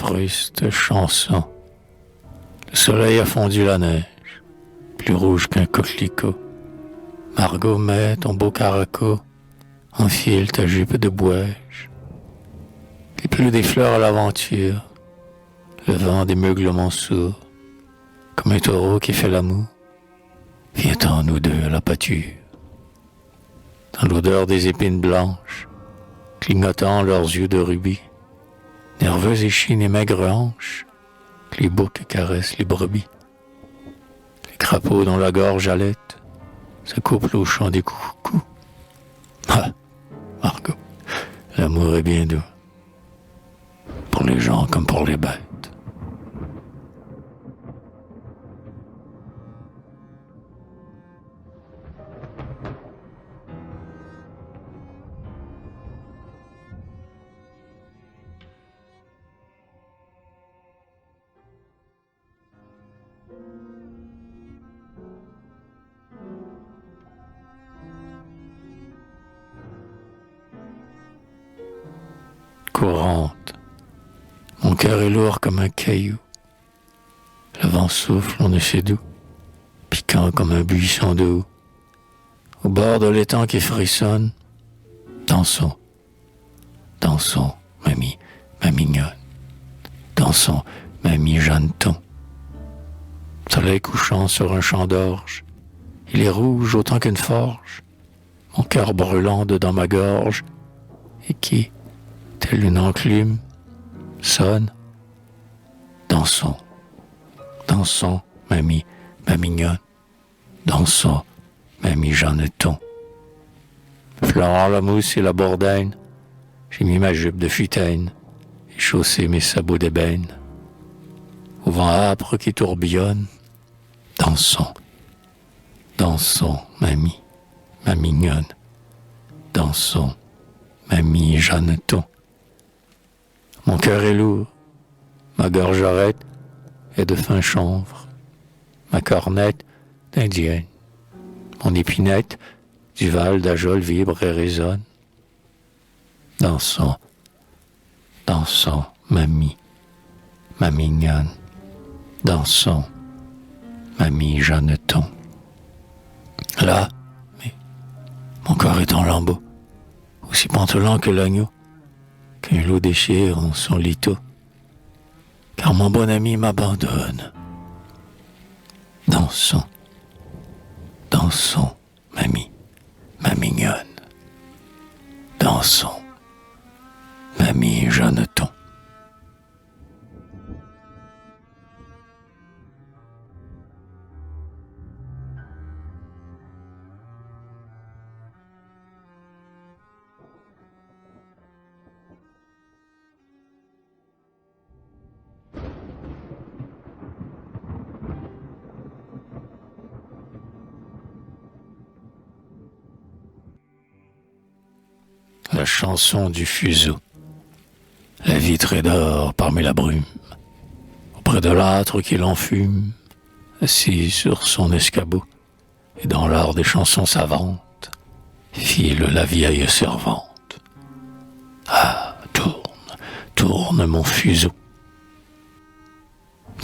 fruste chanson. Le soleil a fondu la neige, plus rouge qu'un coquelicot. Margot, mets ton beau caraco, enfile ta jupe de bouège. Il pleut des fleurs à l'aventure, le vent des meuglements sourds, comme un taureau qui fait l'amour. Viens-t'en nous deux à la pâture. Dans l'odeur des épines blanches, clignotant leurs yeux de rubis, nerveuses échines et maigres hanches, que les boucs caressent les brebis. Les crapauds dont la gorge allait se couplent au chant des coucous. Ah, Margot, l'amour est bien doux, pour les gens comme pour les bêtes. Courante, mon cœur est lourd comme un caillou. Le vent souffle, on ne sait d'où, piquant comme un buisson d'eau. Au bord de l'étang qui frissonne, dansons, dansons, mamie, ma mignonne. Dansons, mamie Jeanneton. Soleil couchant sur un champ d'orge, il est rouge autant qu'une forge, mon cœur brûlant dedans ma gorge, et qui, telle une enclume, sonne. Dansons, dansons, mamie, ma mignonne. Dansons, mamie Jeanneton. Fleurant la mousse et la bordaine, j'ai mis ma jupe de futaine et chaussé mes sabots d'ébène. Au vent âpre qui tourbillonne, dansons, dansons, mamie, ma mignonne. Dansons, mamie Jeanneton. Mon cœur est lourd, ma gorgerette est de fin chanvre, ma cornette d'indienne, mon épinette du Val d'Ajol vibre et résonne. Dansons, dansons, mamie, ma mignonne. Dansons, mamie Jeanneton. Là, mais mon corps est en lambeaux, aussi pantelant que l'agneau, qu'un loup déchire en son lito, car mon bon ami m'abandonne. Dansons, dansons, mamie, ma mignonne. Dansons, mamie Jeanneton. La chanson du fuseau. La vitre est d'or parmi la brume, auprès de l'âtre qui l'enfume, assis sur son escabeau, et dans l'art des chansons savantes, file la vieille servante. Ah, tourne, tourne mon fuseau.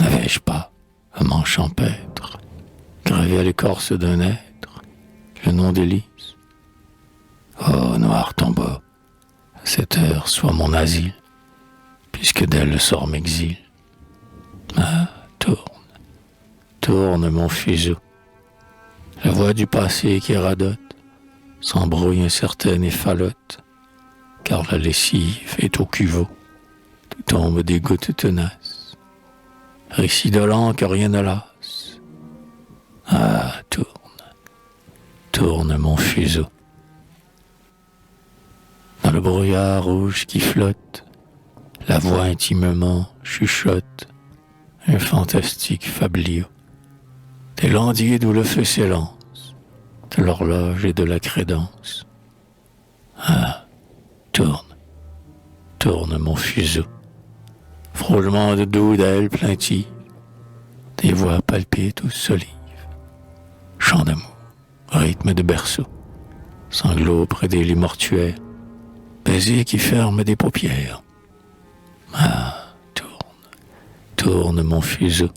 N'avais-je pas, un manche champêtre, gravé à l'écorce d'un être, le nom d'Élise? Oh, noir tombeau, à cette heure soit mon asile, puisque d'elle le sort m'exile. Ah, tourne, tourne mon fuseau. La voix du passé qui radote s'embrouille incertaine et falote, car la lessive est au cuveau, tout tombe des gouttes tenaces. Récit dolent que rien ne lasse. Ah, tourne, tourne mon fuseau. Dans le brouillard rouge qui flotte, la voix intimement chuchote un fantastique fabliau. Des landiers d'où le feu s'élance, de l'horloge et de la crédence. Ah, tourne, tourne mon fuseau. Frôlement de dos d'ailes plaintives, des voix palpites ou solives. Chant d'amour, rythme de berceau, sanglots près des lits mortuaires, baisers qui ferment des paupières. Ah, tourne, tourne mon fuseau.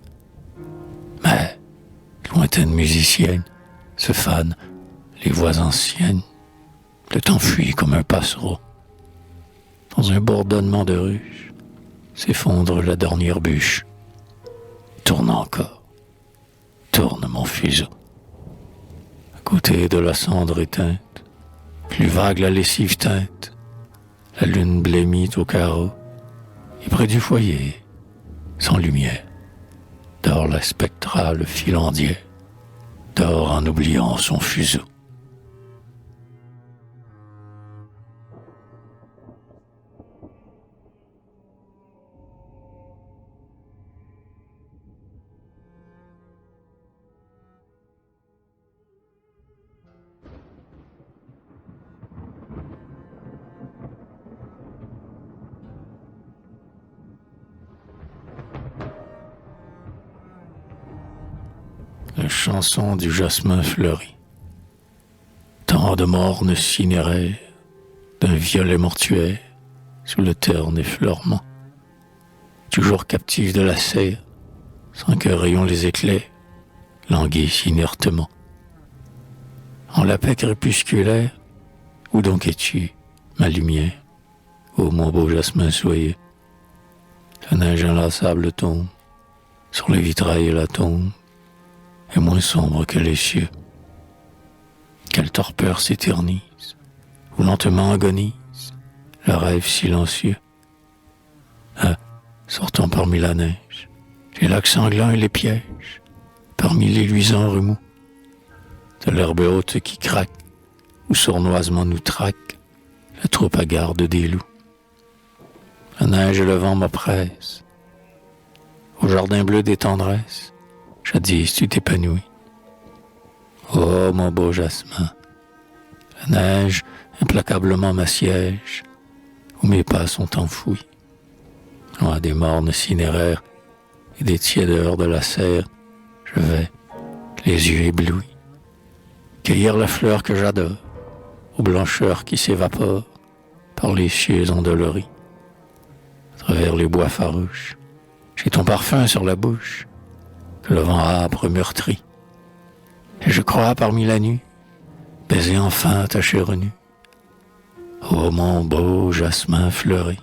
Mais, lointaine musicienne, se fanent les voix anciennes. Le temps fuit comme un passereau. Dans un bourdonnement de ruches, s'effondre la dernière bûche. Tourne encore, tourne mon fuseau. À côté de la cendre éteinte, plus vague la lessive teinte, la lune blêmit au carreau, et près du foyer, sans lumière, dort la spectrale filandière, dort en oubliant son fuseau. La chanson du jasmin fleuri. Tant de mornes cinéraires, d'un violet mortuaire, sous le terne effleurement. Toujours captif de la serre, sans qu'un rayon les éclaire, languissent inertement. En la paix crépusculaire, où donc es-tu, ma lumière, ô mon beau jasmin soyeux? La neige inlassable tombe, sur les vitrails la tombe, est moins sombre que les cieux. Quelle torpeur s'éternise, ou lentement agonise, le rêve silencieux. Ah, sortons parmi la neige, les lacs sanglants et les pièges, parmi les luisants remous, de l'herbe haute qui craque, où sournoisement nous traque la troupe à garde des loups. La neige et le vent m'oppressent, au jardin bleu des tendresses, jadis tu t'épanouis. Oh mon beau jasmin, la neige implacablement m'assiège, où mes pas sont enfouis. Loin des mornes cinéraires et des tiédeurs de la serre, je vais, les yeux éblouis, cueillir la fleur que j'adore, aux blancheurs qui s'évaporent par les cieux endoloris. À travers les bois farouches, j'ai ton parfum sur la bouche, que le vent âpre meurtrit. Et je crois parmi la nuit baiser enfin ta chair nue. Ô mon beau jasmin fleuri.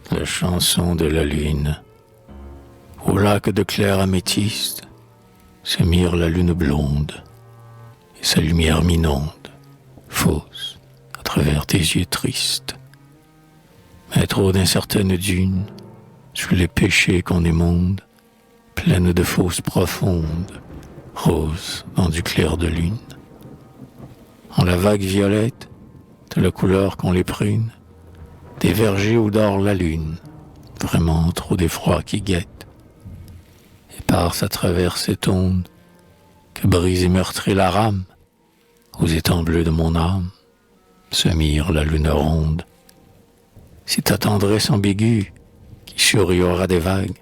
La chanson de la lune. Au lac de clair améthyste se mire la lune blonde, et sa lumière m'inonde, fausse, à travers tes yeux tristes. Mais trop d'incertaines dunes, sous les péchés qu'on émonde, pleines de fausses profondes, roses dans du clair de lune. En la vague violette, de la couleur qu'on les prune, des vergers où dort la lune, vraiment trop d'effroi qui guette, et passe à travers cette onde que brise et meurtrit la rame, aux étangs bleus de mon âme, se mire la lune ronde. C'est ta tendresse ambiguë qui souriera des vagues,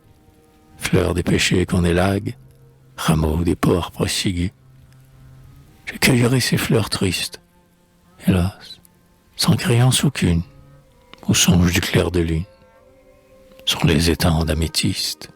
fleur des péchés qu'on élague, rameau des pourpres sigus. Je cueillerai ces fleurs tristes, hélas, sans créance aucune, au songe du clair de lune, sur les étangs d'améthyste.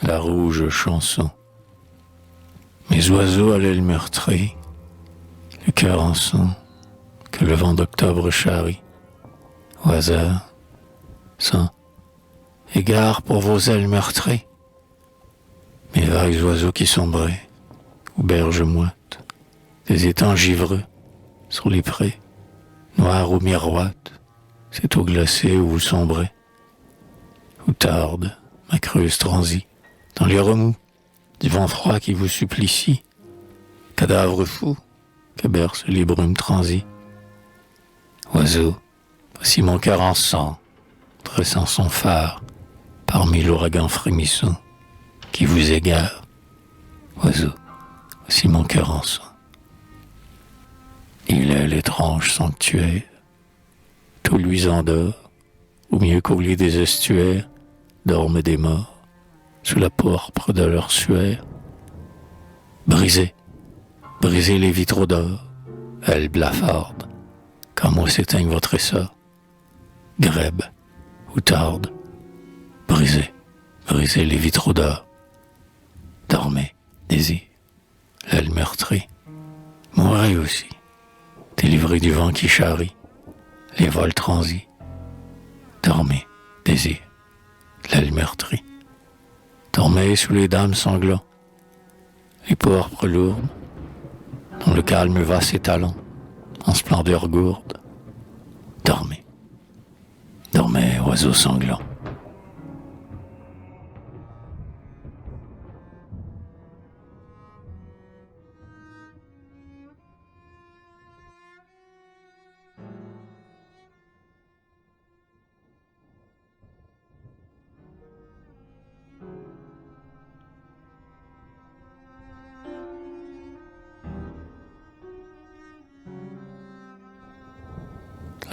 La rouge chanson. Mes oiseaux à l'aile meurtrie, le cœur en sang que le vent d'octobre charrie. Au hasard, sans égard pour vos ailes meurtries, mes vagues oiseaux qui sombraient, aux berges moites, des étangs givreux, sur les prés, Noir où miroite cette eau glacée où vous sombrez, où tarde ma creuse transie dans les remous du vent froid qui vous supplicie, cadavre fou que bercent les brumes transies. Oiseau, voici mon cœur en sang, dressant son phare parmi l'ouragan frémissant qui vous égare. Oiseau, voici mon cœur en sang. Il est l'étrange sanctuaire, tout luisant d'or, au mieux qu'au lit des estuaires dorment des morts, sous la pourpre de leur suaire. Brisez, brisez les vitraux d'or, ailes blafardes, quand moi s'éteigne votre essor. Grèbe ou tarde, brisez, brisez les vitraux d'or. Dormez, désir, l'aile meurtrie, mourrez aussi, délivré du vent qui charrie les vols transis. Dormez, désir, l'aile meurtrie. Dormez sous les dames sanglants, les pourpres lourdes, dont le calme va s'étalant en splendeur gourde. Dormez, dormez, oiseaux sanglants.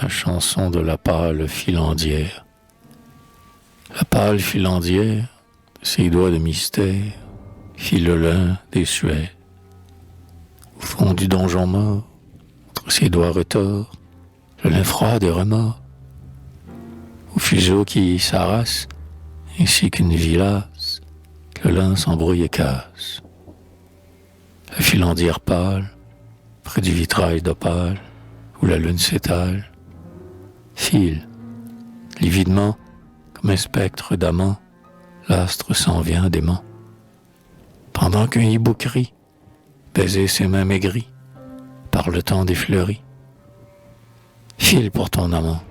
La chanson de la pâle filandière. La pâle filandière, de ses doigts de mystère, file le lin des suets. Au fond du donjon mort, entre ses doigts retors, le lin froid des remords. Au fuseau qui s'arrasse, ainsi qu'une vilasse, le lin s'embrouille et casse. La filandière pâle, près du vitrail d'opale, où la lune s'étale, file, lividement, comme un spectre d'amant, l'astre s'en vient dément. Pendant qu'un hibou crie, baiser ses mains maigries, par le temps des fleuris. File pour ton amant,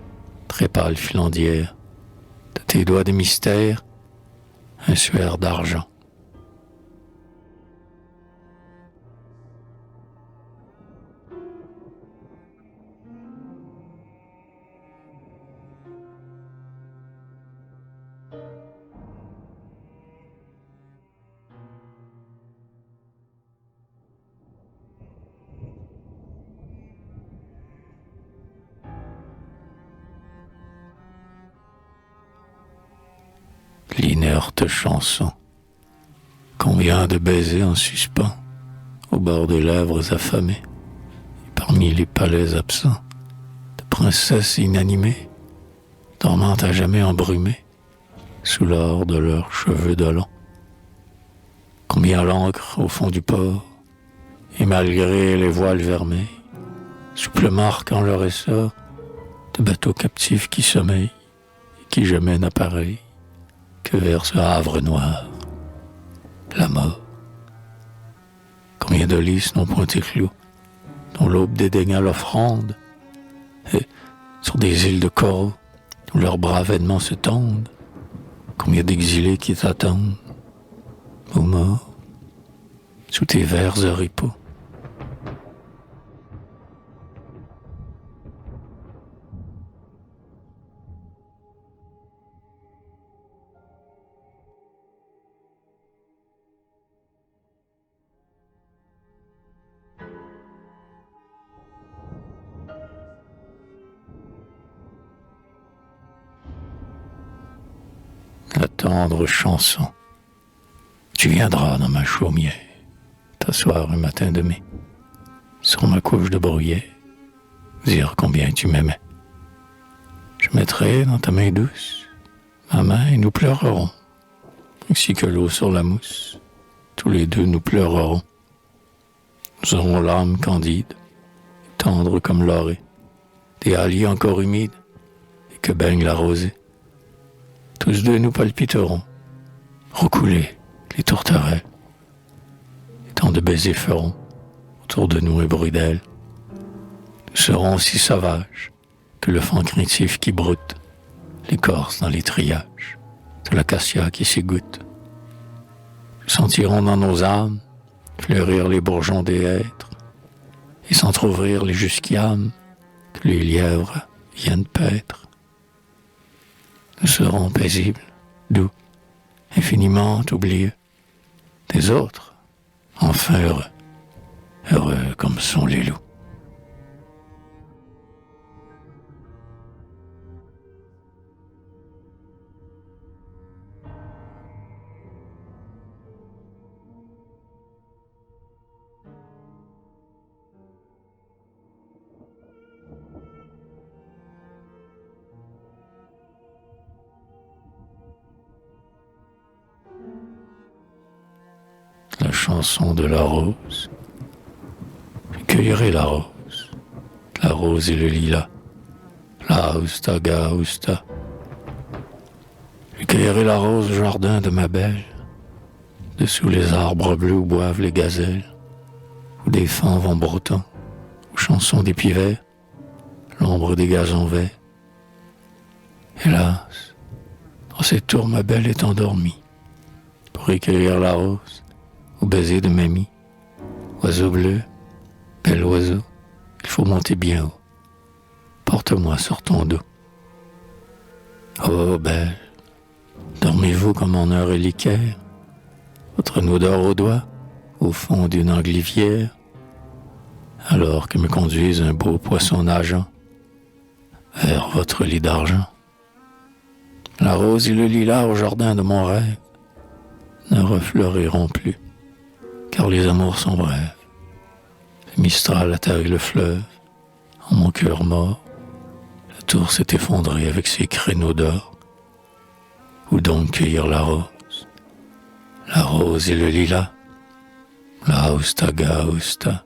très pâle filandière, de tes doigts de mystère, un suaire d'argent. L'inerte chanson, combien de baisers en suspens, au bord de lèvres affamées, et parmi les palais absents, de princesses inanimées, dormant à jamais embrumées, sous l'or de leurs cheveux dolents. Combien l'ancre au fond du port, et malgré les voiles vermeilles, souple marquant leur essor, de bateaux captifs qui sommeillent, et qui jamais n'appareillent, que vers ce havre noir, la mort. Combien de lys n'ont point éclos, dont l'aube dédaigna l'offrande, et sur des îles de coraux, où leurs bras vainement se tendent, combien d'exilés qui t'attendent, ô mort, sous tes verts oripeaux. La tendre chanson. Tu viendras dans ma chaumière, t'asseoir un matin de mai, sur ma couche de bruyère, dire combien tu m'aimais. Je mettrai dans ta main douce ma main et nous pleurerons, ainsi que l'eau sur la mousse, tous les deux nous pleurerons. Nous aurons l'âme candide, tendre comme l'orée, des halliers encore humides, et que baigne la rosée. Tous deux nous palpiterons, recoulés, les tourterelles, et tant de baisers feront autour de nous un bruit d'ailes. Nous serons si sauvages que le fan craintif qui broute, l'écorce dans les triages, de l'acacia qui s'égoutte. Nous sentirons dans nos âmes fleurir les bourgeons des hêtres et s'entr'ouvrir les jusquiames que les lièvres viennent paître. Nous serons paisibles, doux, infiniment oublieux des autres, enfin heureux, heureux comme sont les loups. La chanson de la rose. Je cueillerai la rose et le lilas. La hausta, ga, hausta. Je cueillerai la rose au jardin de ma belle, dessous les arbres bleus où boivent les gazelles, où des fans vont broutant, aux chansons des pivets, l'ombre des gazons verts. Hélas, dans cette tour ma belle est endormie, pour y cueillir la rose, au baiser de mamie. Oiseau bleu, bel oiseau, il faut monter bien haut. Porte-moi sur ton dos. Oh belle, dormez-vous comme en heure éliquaire, votre odeur au doigt, au fond d'une anglivière, alors que me conduise un beau poisson nageant vers votre lit d'argent. La rose et le lilas au jardin de mon rêve ne refleuriront plus, car les amours sont brèves. Le Mistral attaque le fleuve, en mon cœur mort, la tour s'est effondrée avec ses créneaux d'or. Où donc cueillir la rose et le lilas? La hausta, ga, hausta.